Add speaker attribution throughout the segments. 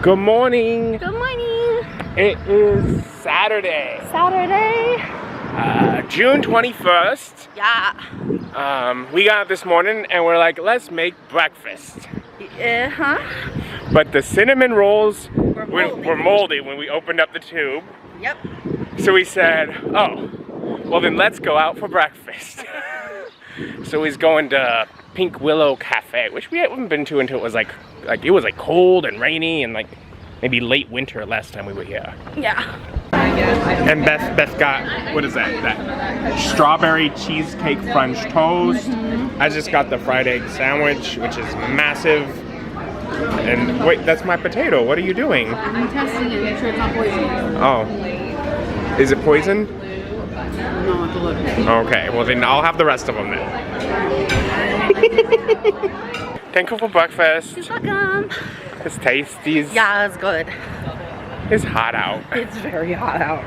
Speaker 1: Good morning.
Speaker 2: Good morning.
Speaker 1: It is Saturday. June 21st.
Speaker 2: Yeah.
Speaker 1: We got up this morning and we're like, let's make breakfast. But the cinnamon rolls were moldy when we opened up the tube.
Speaker 2: Yep.
Speaker 1: So we said, oh, well then let's go out for breakfast. So he's going to Pink Willow Cafe, which we hadn't been to until it was like it was cold and rainy and like maybe late winter last time we were here.
Speaker 2: Yeah.
Speaker 1: And Beth got, what is that? That strawberry cheesecake French toast. I just got the fried egg sandwich, which is massive. And wait, that's my potato. What are you doing?
Speaker 2: I'm testing it, make sure it's not poison.
Speaker 1: Oh. Is it poison?
Speaker 2: No, it's a little.
Speaker 1: Okay, well then I'll have the rest of them then. Thank you for breakfast.
Speaker 2: You're welcome.
Speaker 1: It's tasty.
Speaker 2: Yeah, it's good.
Speaker 1: It's hot out.
Speaker 2: It's very hot out.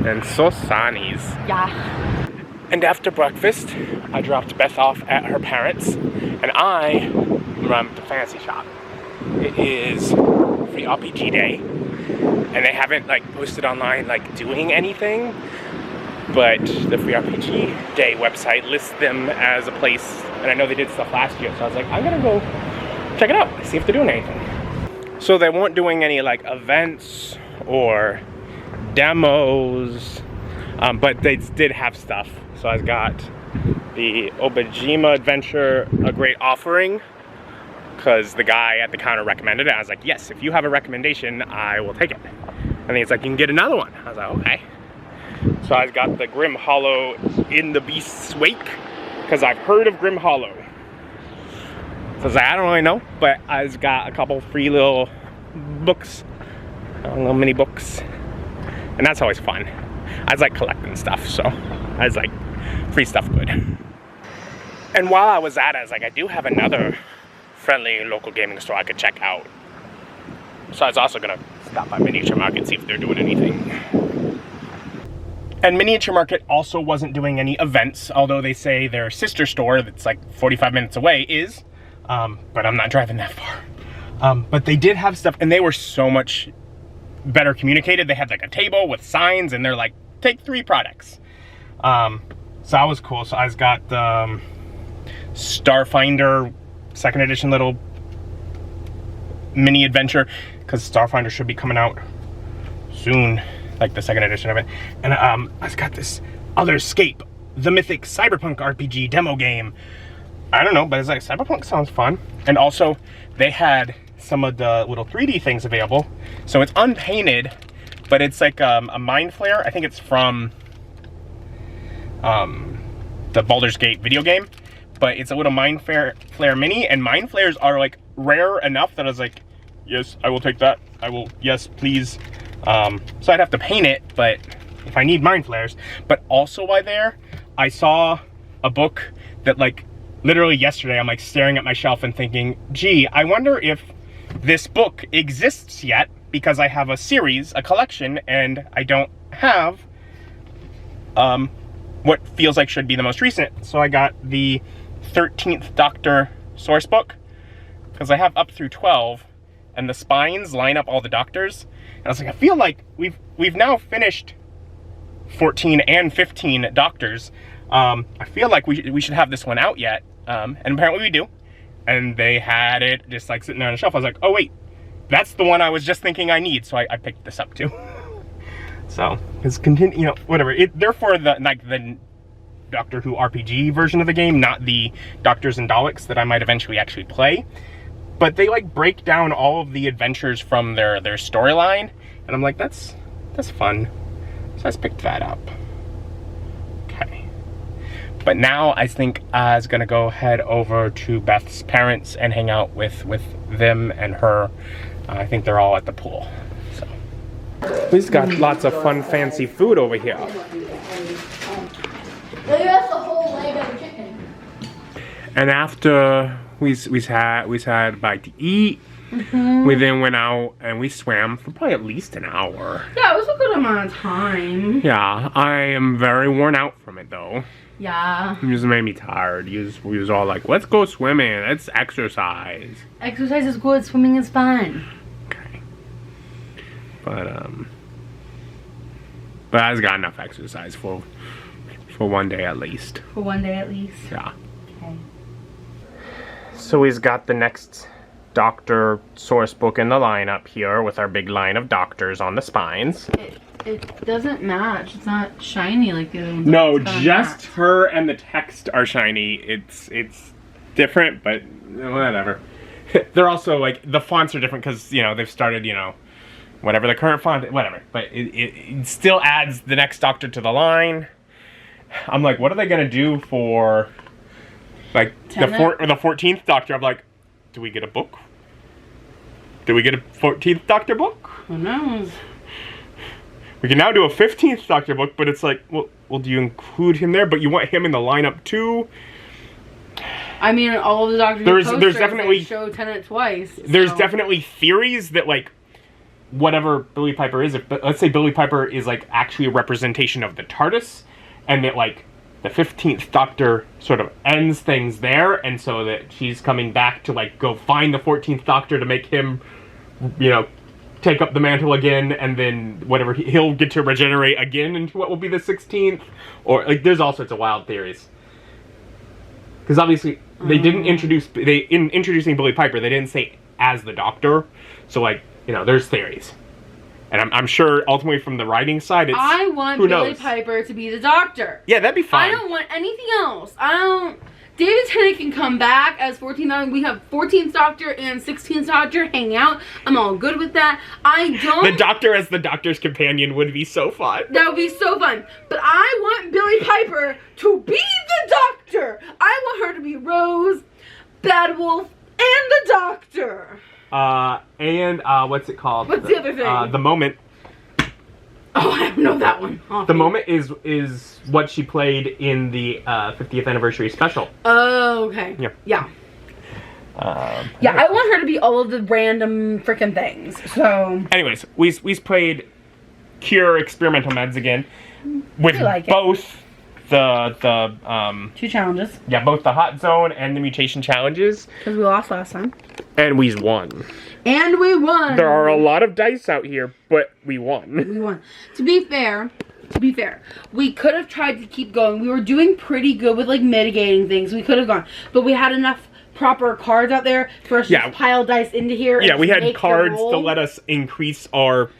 Speaker 1: And so sunny.
Speaker 2: Yeah.
Speaker 1: And after breakfast, I dropped Beth off at her parents, and I run the fancy shop. It is free RPG day, and they haven't posted online doing anything, but the free RPG day website lists them as a place, and I know they did stuff last year, so I was like, I'm gonna go check it out, see if they're doing anything. So they weren't doing any events or demos, but they did have stuff. So I got the Obajima Adventure, a great offering, because the guy at the counter recommended it. I was like, yes, if you have a recommendation, I will take it. And he's like, you can get another one. I was like, okay. So I got the Grim Hollow In the Beast's Wake, because I've heard of Grim Hollow. So I was like, I don't really know, but I just got a couple free little books, little mini books, and that's always fun. I just like collecting stuff, so I was like, free stuff good. And while I was at it, I was like, I do have another friendly local gaming store I could check out. So I was also gonna stop by Miniature Market, see if they're doing anything. And Miniature Market also wasn't doing any events, although they say their sister store that's 45 minutes away is, but I'm not driving that far. But they did have stuff, and they were so much better communicated. They had a table with signs, and they're like, take 3 products. So that was cool. So I just got the Starfinder 2nd edition little mini adventure, because Starfinder should be coming out soon, the 2nd edition of it. And I just got this other Escape, the Mythic Cyberpunk RPG demo game. I don't know, but it's Cyberpunk sounds fun. And also they had some of the little 3D things available. So it's unpainted, but it's a Mind Flare. I think it's from the Baldur's Gate video game, but it's a little Mind Flare mini, and Mind Flares are rare enough that I was like, yes, I will take that. I will, yes, please. So I'd have to paint it, but if I need Mind Flares. But also while there, I saw a book that literally yesterday, I'm staring at my shelf and thinking, gee, I wonder if this book exists yet, because I have a series, a collection, and I don't have what feels like should be the most recent. So I got the 13th Doctor source book, because I have up through 12, and the spines line up all the doctors. And I was like, I feel like we've now finished 14 and 15 doctors. I feel like we should have this one out yet, and apparently we do. And they had it just sitting there on the shelf. I was like, oh wait, that's the one I was just thinking I need. So I picked this up too. So it's whatever. They're for the Doctor Who RPG version of the game, not the Doctors and Daleks that I might eventually actually play. But they break down all of the adventures from their storyline, and I'm like, that's fun. So I just picked that up. Okay. But now I think I was gonna go head over to Beth's parents and hang out with them and her. I think they're all at the pool. So we've got lots of fun, fancy food over here.
Speaker 2: That's a whole leg of chicken.
Speaker 1: And after we had a bite to eat, we then went out and we swam for probably at least an hour.
Speaker 2: Yeah, it was a good amount of time.
Speaker 1: Yeah, I am very worn out from it though.
Speaker 2: Yeah.
Speaker 1: It just made me tired. We was all like, let's go swimming, let's exercise.
Speaker 2: Exercise is good, swimming is fun.
Speaker 1: Okay. But I've got enough exercise for 1 day at least.
Speaker 2: For 1 day at least?
Speaker 1: Yeah.
Speaker 2: Okay.
Speaker 1: So he's got the next doctor source book in the lineup here with our big line of doctors on the spines.
Speaker 2: It doesn't match. It's not shiny like the other ones.
Speaker 1: No, just her and the text are shiny. It's different, but whatever. They're also like, the fonts are different because, you know, they've started, you know, whatever the current font, whatever. But it still adds the next doctor to the line. I'm like, what are they gonna do for like the 14th doctor? I'm like, do we get a book? Do we get a 14th doctor book?
Speaker 2: Who knows?
Speaker 1: We can now do a 15th doctor book, but it's like, well, do you include him there? But you want him in the lineup too?
Speaker 2: I mean, all of the doctors.
Speaker 1: There's definitely
Speaker 2: show Tenet twice.
Speaker 1: There's definitely theories that like whatever Billie Piper is, let's say Billie Piper is like actually a representation of the TARDIS, and that like the 15th Doctor sort of ends things there, and so that she's coming back to like go find the 14th Doctor to make him, you know, take up the mantle again, and then whatever he'll get to regenerate again into what will be the 16th, or like there's all sorts of wild theories. Because obviously they didn't introduce in introducing Billie Piper, they didn't say as the Doctor, so like, you know, there's theories. And I'm sure ultimately from the writing side, it's
Speaker 2: I want Billie Piper to be the Doctor.
Speaker 1: Yeah, that'd be fine.
Speaker 2: I don't want anything else. David Tennant can come back as 14th Doctor. We have 14th Doctor and 16th Doctor hang out. I'm all good with that. The Doctor as the Doctor's companion would be so fun. That would be so fun. But I want Billie Piper to be the Doctor. I want her to be Rose, Bad Wolf, and the Doctor.
Speaker 1: What's it called?
Speaker 2: What's the other thing?
Speaker 1: The Moment.
Speaker 2: Oh, I don't know that one.
Speaker 1: The Moment is what she played in the 50th anniversary special.
Speaker 2: Oh, okay.
Speaker 1: Yeah.
Speaker 2: Yeah. I want her to be all of the random freaking things. So.
Speaker 1: Anyways, we've played Cure experimental meds again with both the
Speaker 2: 2 challenges.
Speaker 1: Yeah, both the hot zone and the mutation challenges.
Speaker 2: Because we lost last time.
Speaker 1: And we won.
Speaker 2: And we won.
Speaker 1: There are a lot of dice out here, but we won.
Speaker 2: We won. To be fair, we could have tried to keep going. We were doing pretty good with like mitigating things. We could have gone, but we had enough proper cards out there for us to just pile dice into here.
Speaker 1: Yeah, we had cards to let us increase our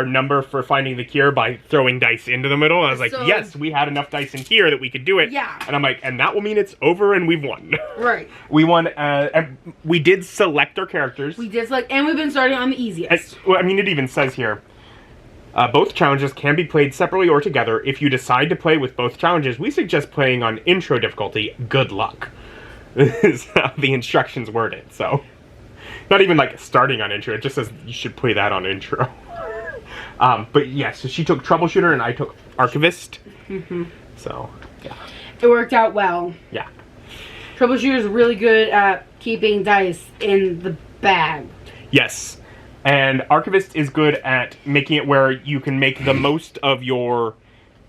Speaker 1: number for finding the cure by throwing dice into the middle. And I was like, yes, we had enough dice in here that we could do it.
Speaker 2: Yeah.
Speaker 1: And I'm like, and that will mean it's over and we've won.
Speaker 2: Right.
Speaker 1: We won, and we did select our characters.
Speaker 2: We did select, and we've been starting on the easiest.
Speaker 1: Well, I mean, it even says here, both challenges can be played separately or together. If you decide to play with both challenges, we suggest playing on intro difficulty. Good luck. Is how the instructions word it, so. Not even like starting on intro, it just says you should play that on intro. But yeah, so she took Troubleshooter and I took Archivist.
Speaker 2: Mm-hmm.
Speaker 1: So, yeah.
Speaker 2: It worked out well.
Speaker 1: Yeah.
Speaker 2: Troubleshooter is really good at keeping dice in the bag.
Speaker 1: Yes. And Archivist is good at making it where you can make the most of your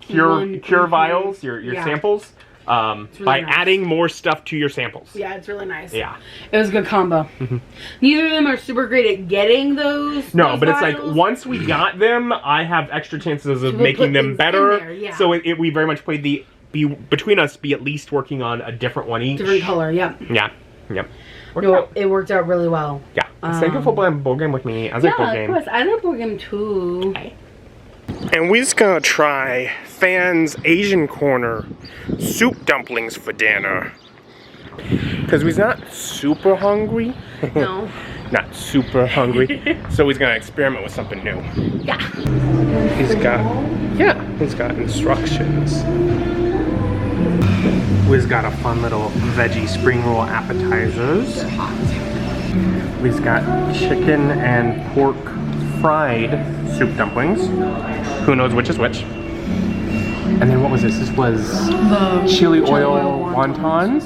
Speaker 1: cure vials, your samples, by adding more stuff to your samples.
Speaker 2: Yeah, it's really nice.
Speaker 1: Yeah.
Speaker 2: It was a good combo. Mm-hmm. Neither of them are super great at getting those.
Speaker 1: No, but vials. It's like once we got them, I have extra chances of making them better.
Speaker 2: There, yeah.
Speaker 1: So we very much played between us be at least working on a different one each.
Speaker 2: Different color, yep.
Speaker 1: Yeah. Yep.
Speaker 2: It worked out really well.
Speaker 1: Yeah. Thank you for playing board game with me. I like board game.
Speaker 2: Yeah, of course. I like board game too. Okay.
Speaker 1: And we're just gonna try Fan's Asian Corner Soup Dumplings for dinner. Because we're not super hungry.
Speaker 2: No.
Speaker 1: Not super hungry. So he's gonna experiment with something new.
Speaker 2: Yeah.
Speaker 1: He's got instructions. We've got a fun little veggie spring roll appetizers.
Speaker 2: They're hot.
Speaker 1: We've got chicken and pork fried soup dumplings. Who knows which is which? And then what was this? This was the chili oil wontons.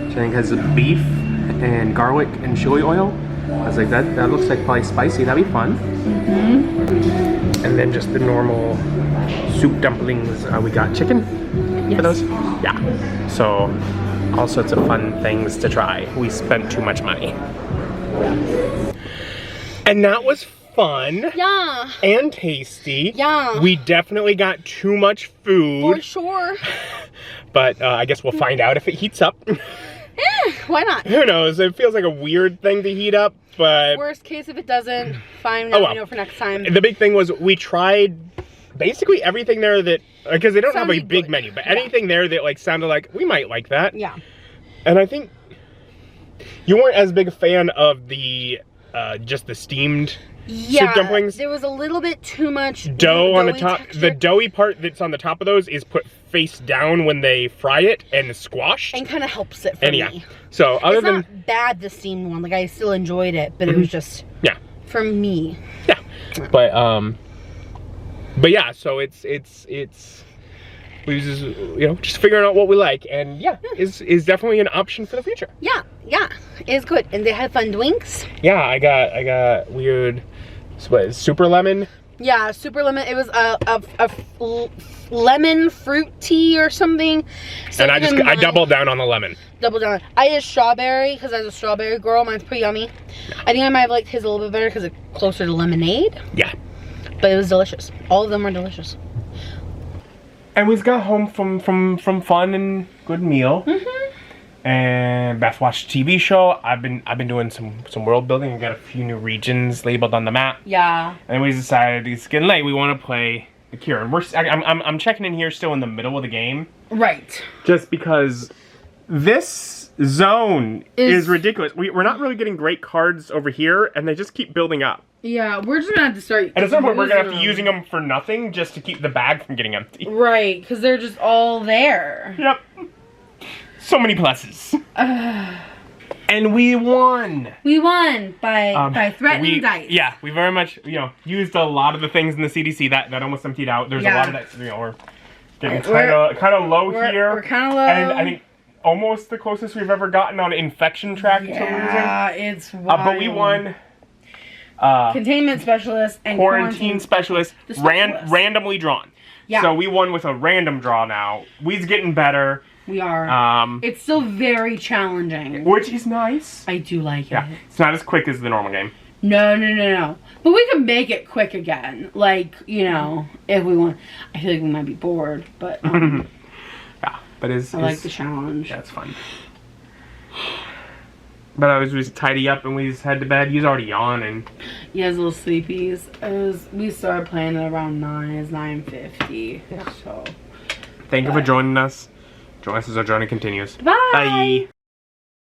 Speaker 1: Which I think has beef and garlic and chili oil. I was like, that looks like probably spicy. That'd be fun. Mm-hmm. And then just the normal soup dumplings. We got chicken for those. Yeah. So all sorts of fun things to try. We spent too much money. And that was fun.
Speaker 2: Yeah.
Speaker 1: And tasty.
Speaker 2: Yeah.
Speaker 1: We definitely got too much food.
Speaker 2: For sure.
Speaker 1: But I guess we'll find out if it heats up.
Speaker 2: Why not?
Speaker 1: Who knows? It feels like a weird thing to heat up, but...
Speaker 2: Worst case, if it doesn't, fine. Now we know for next time.
Speaker 1: The big thing was we tried basically everything there that... Because they don't have a big menu, but anything there that like sounded like, we might like that.
Speaker 2: Yeah.
Speaker 1: And I think you weren't as big a fan of the, just the steamed soup dumplings.
Speaker 2: There was a little bit too much
Speaker 1: dough on the top.
Speaker 2: texture.
Speaker 1: The doughy part that's on the top of those is put face down when they fry it and squashed.
Speaker 2: And kind of helps it for me.
Speaker 1: So other
Speaker 2: it's
Speaker 1: than
Speaker 2: not bad, the steamed one. Like I still enjoyed it, but it was just for me.
Speaker 1: Yeah. But yeah. So it's we just, you know, just figuring out what we like, and is definitely an option for the future. Yeah,
Speaker 2: it's good, and they had fun drinks.
Speaker 1: Yeah, I got weird, what, super lemon.
Speaker 2: Yeah, super lemon. It was a lemon fruit tea or something.
Speaker 1: And I doubled down on the lemon.
Speaker 2: Double down. I did strawberry because I was a strawberry girl. Mine's pretty yummy. I think I might have liked his a little bit better because it's closer to lemonade.
Speaker 1: Yeah.
Speaker 2: But it was delicious. All of them were delicious.
Speaker 1: And we got home from fun and good meal. And Beth watched a TV show. I've been doing some world building. We got a few new regions labeled on the map.
Speaker 2: Yeah.
Speaker 1: And we decided it's getting late. We want to play the Cure. And I'm checking in here still in the middle of the game.
Speaker 2: Right.
Speaker 1: Just because this zone is ridiculous. We're not really getting great cards over here, and they just keep building up.
Speaker 2: Yeah, we're just gonna have to start.
Speaker 1: And at some point, we're gonna have to using them for nothing just to keep the bag from getting empty.
Speaker 2: Right, because they're just all there.
Speaker 1: Yep. So many pluses. And we won. We won
Speaker 2: by threatening dice.
Speaker 1: Yeah, we very much used a lot of the things in the CDC that almost emptied out. There's a lot of that. We're getting kind of low here.
Speaker 2: We're kind of low.
Speaker 1: And I think almost the closest we've ever gotten on infection track to losing.
Speaker 2: Yeah, it's wild.
Speaker 1: But we won.
Speaker 2: Containment specialist and
Speaker 1: quarantine specialist, randomly drawn.
Speaker 2: Yeah.
Speaker 1: So we won with a random draw now. We's getting better.
Speaker 2: We are. It's still very challenging.
Speaker 1: Which is nice.
Speaker 2: I do like it.
Speaker 1: Yeah. It's not as quick as the normal game.
Speaker 2: No. But we can make it quick again. Like, if we want. I feel like we might be bored, but
Speaker 1: yeah. But I
Speaker 2: like the challenge.
Speaker 1: That's fun. But I was just tidy up and we just head to bed. He was already yawning.
Speaker 2: Yeah, his little sleepies. We started playing at around 9. It's 9:50. So.
Speaker 1: Thank you for joining us. Join us as our journey continues.
Speaker 2: Bye.
Speaker 1: Bye.